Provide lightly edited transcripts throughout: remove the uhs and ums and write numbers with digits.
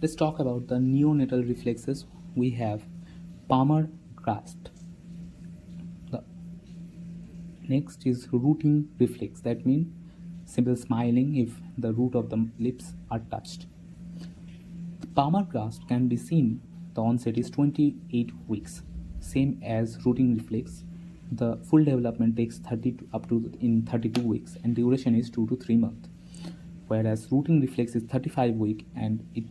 Let's talk about the neonatal reflexes. We have palmar grasp. The next is rooting reflex. That means simple smiling if the root of the lips are touched. The palmar grasp can be seen. The onset is 28 weeks, same as rooting reflex. The full development takes 32 weeks, and duration is 2 to 3 months. Whereas rooting reflex is 35 weeks and it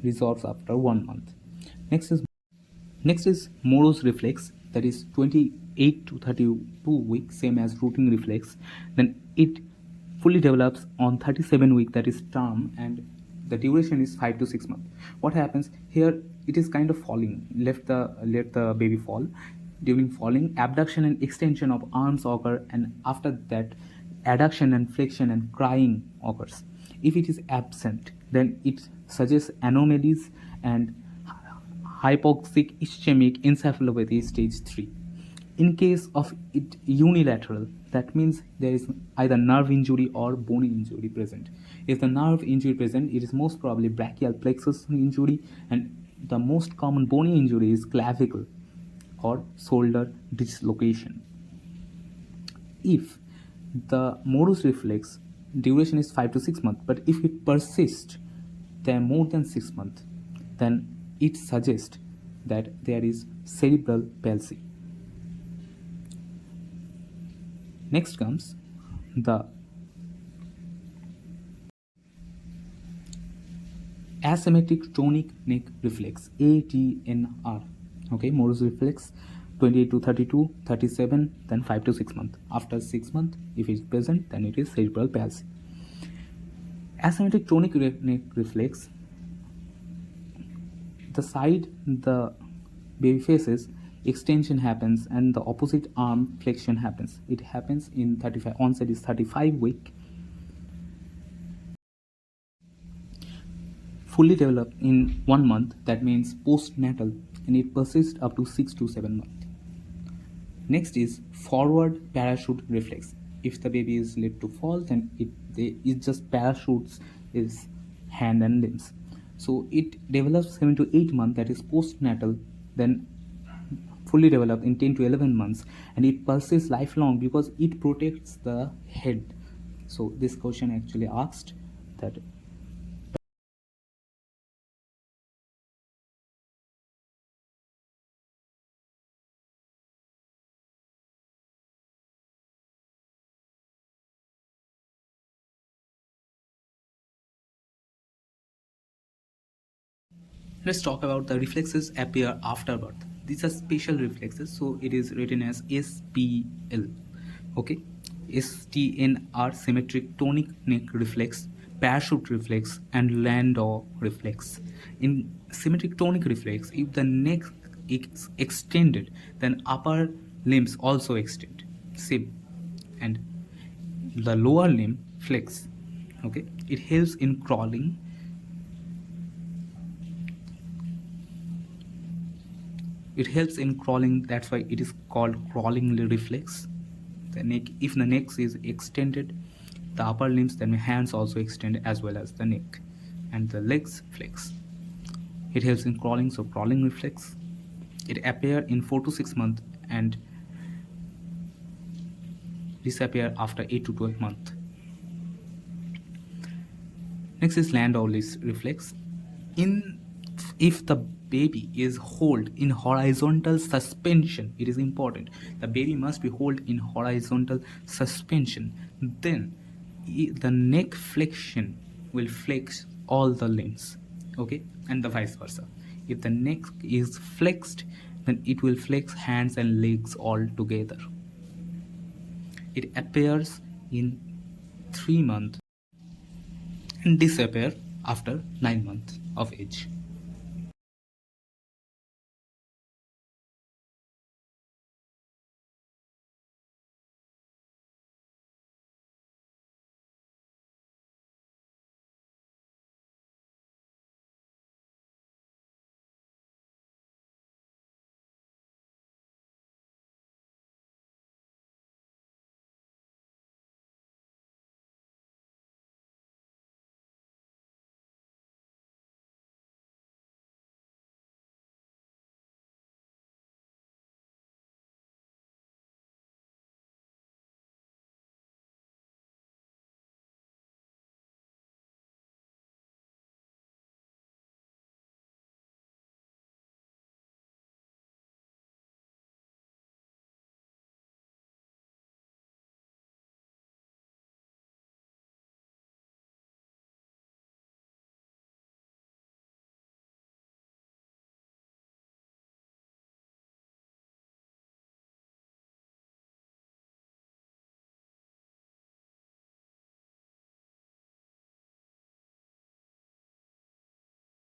resolves after 1 month. Next is Moro's reflex, that is 28 to 32 weeks, same as rooting reflex. Then it fully develops on 37 weeks, that is term, and the duration is 5 to 6 months. What happens here? It is kind of falling. Let the baby fall. During falling, abduction and extension of arms occur, and after that, adduction and flexion and crying occurs. If it is absent, then it suggests anomalies and hypoxic ischemic encephalopathy stage 3. In case of it unilateral, that means there is either nerve injury or bony injury present. If the nerve injury present, it is most probably brachial plexus injury, and the most common bony injury is clavicle or shoulder dislocation. If the Moro's reflex duration is 5 to 6 months, but if it persists then more than 6 months, then it suggests that there is cerebral palsy. Next comes the Asymmetric Tonic Neck Reflex, ATNR. Okay, Moro's reflex 28 to 32, 37, then 5 to 6 months. After 6 months, if it is present, then it is cerebral palsy. Asymmetric tonic neck reflex, the side the baby faces, extension happens and the opposite arm flexion happens. It happens in 35, onset is 35 week. Fully developed in 1 month, that means postnatal, and it persists up to 6 to 7 months. Next is forward parachute reflex. If the baby is led to fall, then it just parachutes his hand and limbs. So it develops 7 to 8 months, that is postnatal, then fully developed in 10 to 11 months, and it persists lifelong because it protects the head. So this question actually asked that. Let's talk about the reflexes appear after birth. These are special reflexes, so it is written as SPL. Okay, STNR, Symmetric Tonic Neck Reflex, Parachute Reflex, and Landaw Reflex. In Symmetric Tonic Reflex, if the neck is extended, then upper limbs also extend. Same, and the lower limb flex. Okay, it helps in crawling. It helps in crawling, that's why it is called crawling reflex. The neck, if the neck is extended, the upper limbs, then the hands also extend as well as the neck, and the legs flex. It helps in crawling, so crawling reflex. It appears in 4 to 6 months and disappear after 8 to 12 months. Next is Landaw reflex. If the baby is held in horizontal suspension, it is important. The baby must be held in horizontal suspension. Then the neck flexion will flex all the limbs. Okay, and the vice versa. If the neck is flexed, then it will flex hands and legs all together. It appears in 3 months and disappear after 9 months of age.